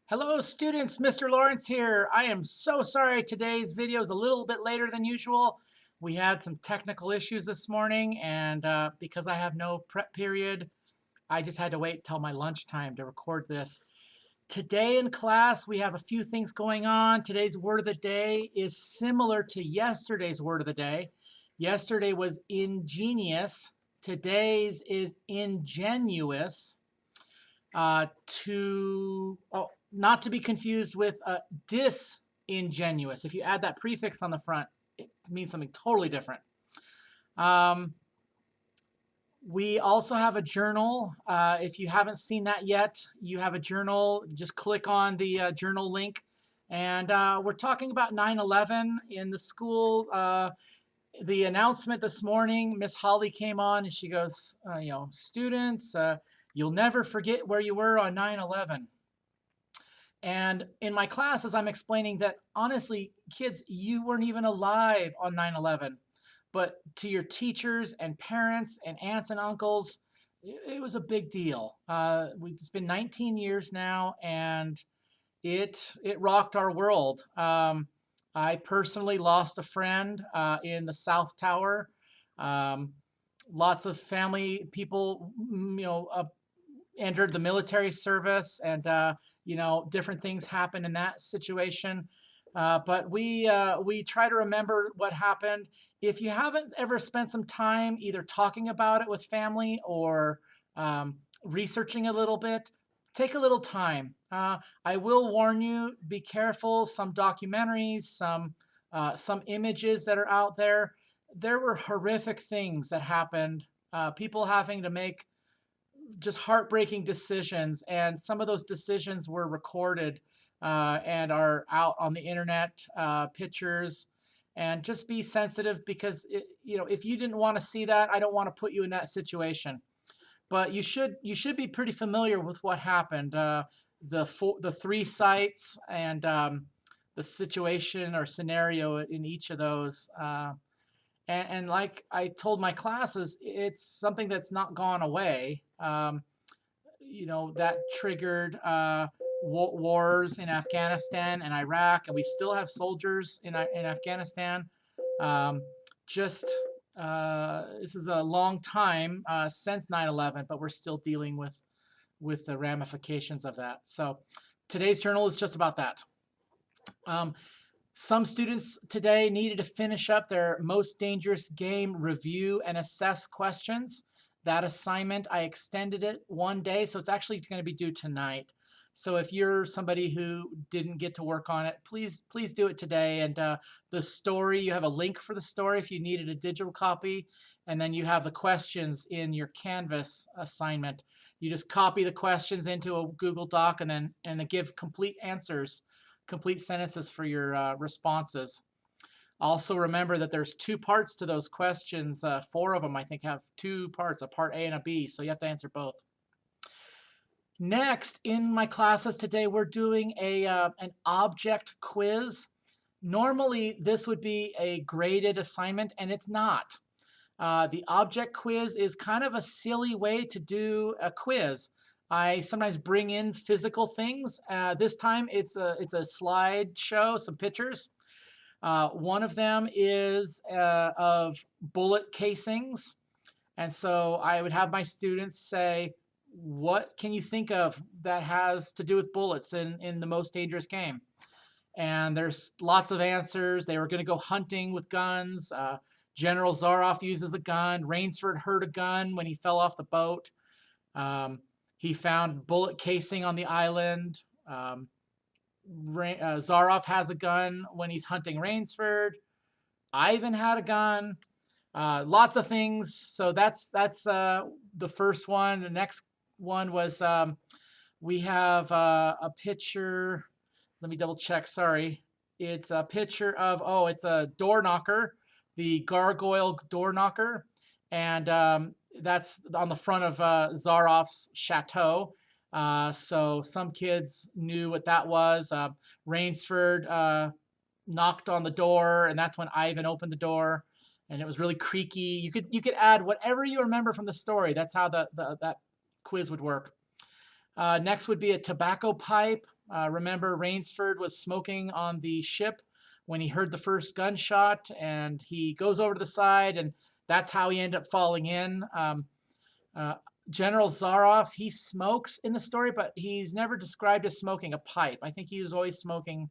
Hello students, Mr. Lawrence here. I am so sorry today's video is a little bit later than usual. We had some technical issues this morning and because I have no prep period, I just had to wait till my lunchtime to record this. Today in class, we have a few things going on. Today's word of the day is similar to yesterday's word of the day. Yesterday was ingenious. Today's is ingenuous. Not to be confused with disingenuous. If you add that prefix on the front, it means something totally different. We also have a journal. If you haven't seen that yet, you have a journal. Just click on the journal link. And we're talking about 9/11 in the school. The announcement this morning, Miss Holly came on and she goes, students, you'll never forget where you were on 9/11. And in my classes, I'm explaining that honestly, kids, you weren't even alive on 9/11. But to your teachers and parents and aunts and uncles, it was a big deal. It's been 19 years now, and it rocked our world. I personally lost a friend in the South Tower. Lots of family people, entered the military service, and different things happen in that situation. But we try to remember what happened. If you haven't ever spent some time either talking about it with family or researching a little bit, take a little time. I will warn you, be careful. Some documentaries, some images that are out there, there were horrific things that happened. People having to make just heartbreaking decisions, and some of those decisions were recorded and are out on the internet, pictures. And just be sensitive, because if you didn't want to see that, I don't want to put you in that situation. But you should be pretty familiar with what happened, the three sites, and the situation or scenario in each of those. And like I told my classes, it's something that's not gone away. That triggered wars in Afghanistan and Iraq, and we still have soldiers in Afghanistan. Just This is a long time since 9/11, but we're still dealing with the ramifications of that. So today's journal is just about that. Some students today needed to finish up their most dangerous game review and assess questions. That assignment, I extended it one day, so it's actually going to be due tonight. So if you're somebody who didn't get to work on it, please do it today. And the story, you have a link for the story if you needed a digital copy, and then you have the questions in your Canvas assignment. You just copy the questions into a Google Doc and then give complete answers, complete sentences for your responses. Also remember that there's two parts to those questions. 4 of them, I think, have 2 parts, a part A and a B, so you have to answer both. Next, in my classes today, we're doing an object quiz. Normally, this would be a graded assignment, and it's not. The object quiz is kind of a silly way to do a quiz. I sometimes bring in physical things. This time, it's a slideshow, some pictures. One of them is of bullet casings. And so I would have my students say, what can you think of that has to do with bullets in the most dangerous game? And there's lots of answers. They were going to go hunting with guns. General Zaroff uses a gun. Rainsford heard a gun when he fell off the boat. He found bullet casing on the island. Zaroff has a gun when he's hunting Rainsford. Ivan had a gun. Lots of things. So that's the first one. The next one was we have a picture. Let me double check. Sorry. It's a picture of, it's a door knocker, the gargoyle door knocker. And that's on the front of Zaroff's chateau. So some kids knew what that was. Rainsford knocked on the door, and that's when Ivan opened the door, and it was really creaky. You could add whatever you remember from the story. That's how that quiz would work. Next would be a tobacco pipe. Remember, Rainsford was smoking on the ship when he heard the first gunshot, and he goes over to the side, and that's how he ended up falling in. Uh, General Zaroff, he smokes in the story, but he's never described as smoking a pipe. I think he was always smoking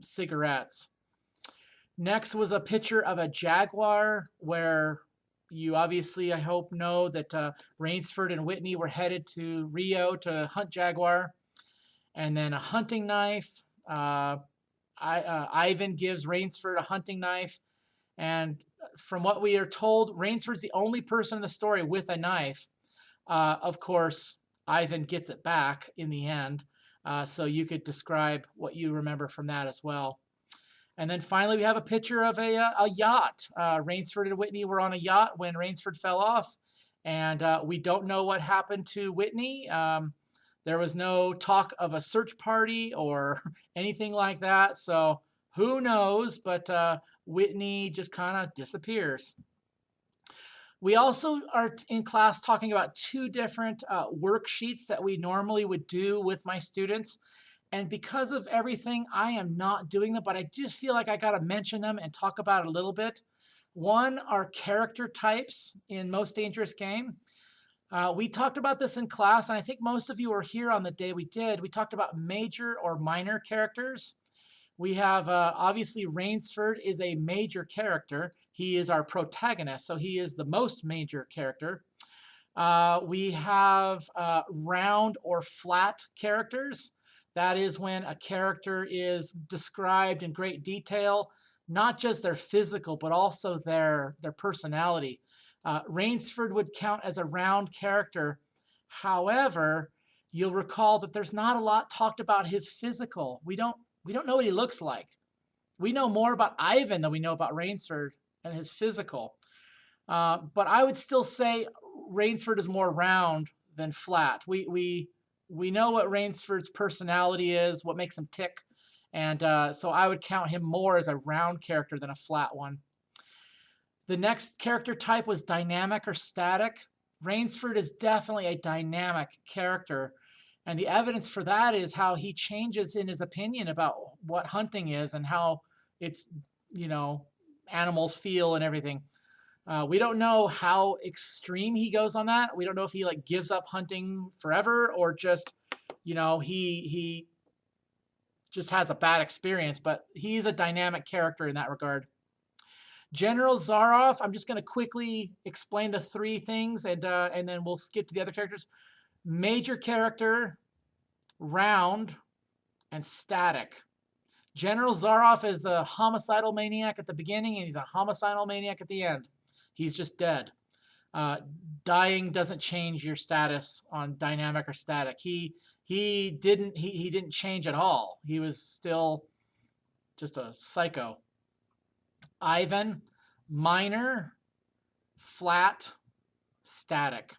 cigarettes. Next was a picture of a jaguar where you obviously, I hope, know that Rainsford and Whitney were headed to Rio to hunt jaguar. And then a hunting knife. Ivan gives Rainsford a hunting knife. And from what we are told, Rainsford's the only person in the story with a knife. Of course, Ivan gets it back in the end. So you could describe what you remember from that as well. And then finally, we have a picture of a yacht. Rainsford and Whitney were on a yacht when Rainsford fell off. And we don't know what happened to Whitney. There was no talk of a search party or anything like that. So who knows? But Whitney just kind of disappears. We also are in class talking about two different worksheets that we normally would do with my students. And because of everything, I am not doing them, but I just feel like I got to mention them and talk about it a little bit. One are character types in Most Dangerous Game. We talked about this in class, and I think most of you were here on the day we did. We talked about major or minor characters. We have, obviously, Rainsford is a major character. He is our protagonist, so he is the most major character. We have round or flat characters. That is when a character is described in great detail, not just their physical, but also their personality. Rainsford would count as a round character. However, you'll recall that there's not a lot talked about his physical. We don't know what he looks like. We know more about Ivan than we know about Rainsford and his physical. But I would still say Rainsford is more round than flat. We know what Rainsford's personality is, what makes him tick. And so I would count him more as a round character than a flat one. The next character type was dynamic or static. Rainsford is definitely a dynamic character. And the evidence for that is how he changes in his opinion about what hunting is and how it's, animals feel and everything. We don't know how extreme he goes on that. We don't know if he gives up hunting forever or just, he just has a bad experience, but he's a dynamic character in that regard. General Zaroff, I'm just going to quickly explain the three things and then we'll skip to the other characters. Major character, round, and static. General Zaroff is a homicidal maniac at the beginning and he's a homicidal maniac at the end. He's just dead. Dying doesn't change your status on dynamic or static. He didn't change at all. He was still just a psycho. Ivan, minor, flat, static.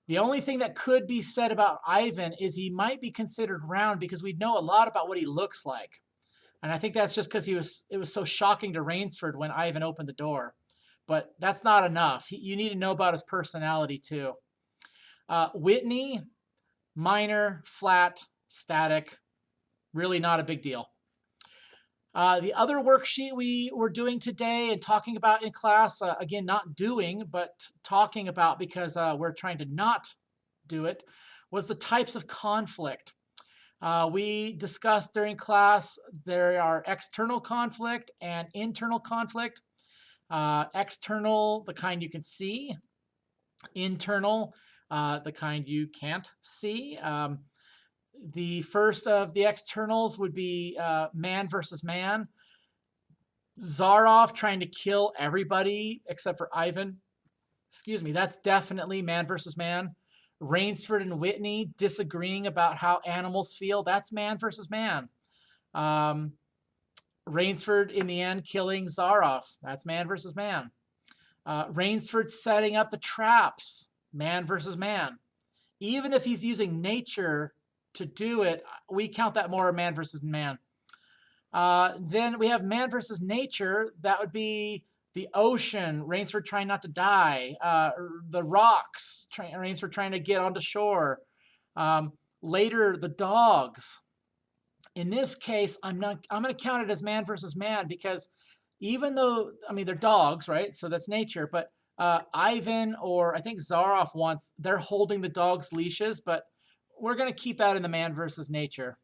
The only thing that could be said about Ivan is he might be considered round because we know a lot about what he looks like. And I think that's just because it was so shocking to Rainsford when Ivan opened the door. But that's not enough. You need to know about his personality too. Whitney, minor, flat, static, really not a big deal. The other worksheet we were doing today and talking about in class, again, not doing, but talking about because we're trying to not do it, was the types of conflict. We discussed during class there are external conflict and internal conflict. External, the kind you can see. Internal, the kind you can't see. The first of the externals would be man versus man. Zaroff trying to kill everybody except for Ivan. Excuse me, that's definitely man versus man. Rainsford and Whitney disagreeing about how animals feel. That's man versus man. Rainsford in the end killing Zaroff. That's man versus man. Rainsford setting up the traps. Man versus man. Even if he's using nature to do it, we count that more man versus man. Then we have man versus nature. That would be the ocean, Rainsford trying not to die. The rocks, Rainsford trying to get onto shore. Later, the dogs. In this case, I'm going to count it as man versus man because even though, I mean, they're dogs, right? So that's nature. But Ivan or I think Zaroff wants, they're holding the dog's leashes, but we're going to keep that in the man versus nature.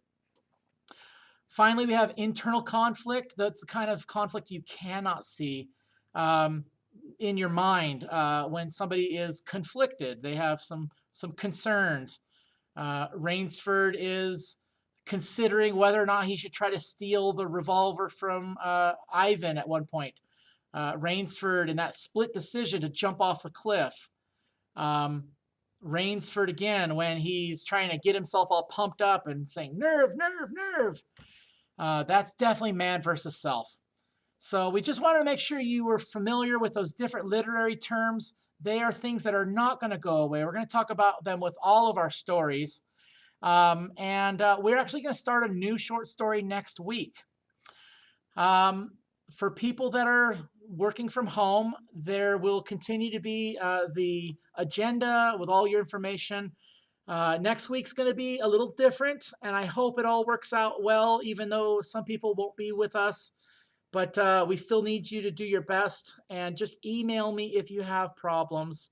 Finally, we have internal conflict. That's the kind of conflict you cannot see in your mind when somebody is conflicted. They have some concerns. Rainsford is considering whether or not he should try to steal the revolver from Ivan at one point. Rainsford in that split decision to jump off the cliff. Rainsford again when he's trying to get himself all pumped up and saying, nerve, nerve, nerve. That's definitely man versus self. So we just wanted to make sure you were familiar with those different literary terms. They are things that are not going to go away. We're going to talk about them with all of our stories. We're actually going to start a new short story next week. For people that are working from home, there will continue to be the agenda with all your information. Next week's going to be a little different, and I hope it all works out well, even though some people won't be with us. But we still need you to do your best, and just email me if you have problems.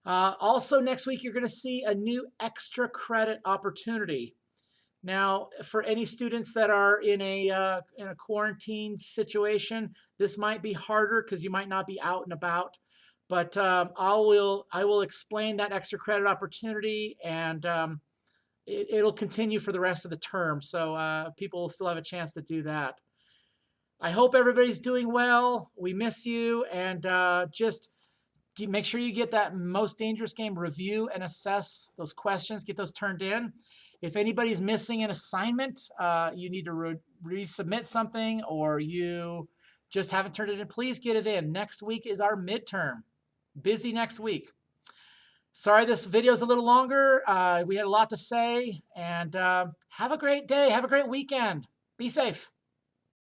Also, next week, you're going to see a new extra credit opportunity. Now, for any students that are in a quarantine situation, this might be harder because you might not be out and about. But I will explain that extra credit opportunity, and it'll continue for the rest of the term. So people will still have a chance to do that. I hope everybody's doing well. We miss you, and just make sure you get that Most Dangerous Game review and assess those questions. Get those turned in. If anybody's missing an assignment, you need to resubmit something, or you just haven't turned it in, please get it in. Next week is our midterm. Busy next week. Sorry this video is a little longer. We had a lot to say, and have a great day. Have a great weekend. Be safe.